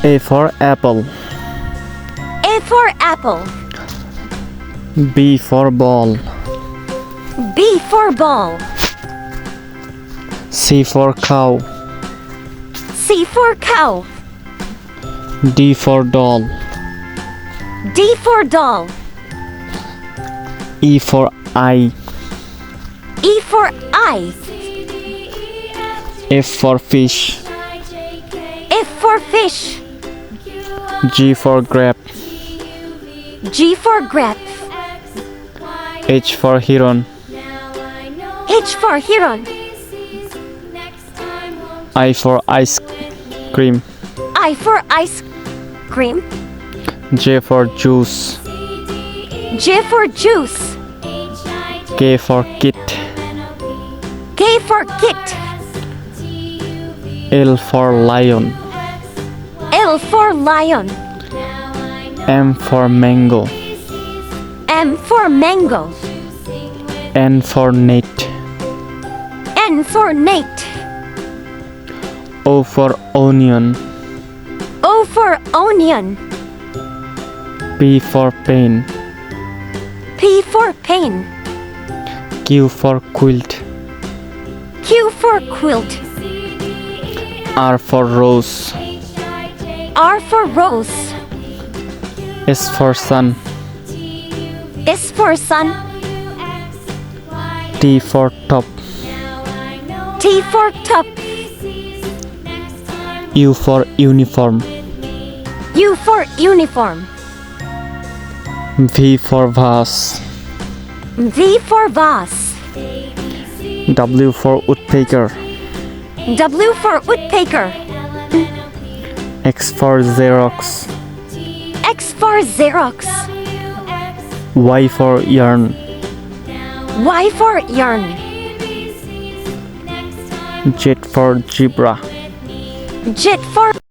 A for apple. A for apple. B for ball. B for ball. C for cow. C for cow. D for doll. D for doll. E for eye. E for eye. F for fish. F for fish. G for grape. G for grape. H for heron. H for heron. I for ice cream. I for ice cream. J for juice. J for juice. K for kit. K for kit. L for lion. L for lion. M for mango. M for mango. N for net. N for net. O for onion. O for onion. P for pen. P for pen. Q for quilt. Q for quilt. R for rose. R for rose. S for sun. S for sun. T for top. T for top. U for uniform. U for uniform. V for vase. V for vase. W for woodpecker. W for woodpecker. X for Xerox. X for Xerox. Y for yarn. Y for yarn. Z for zebra. J for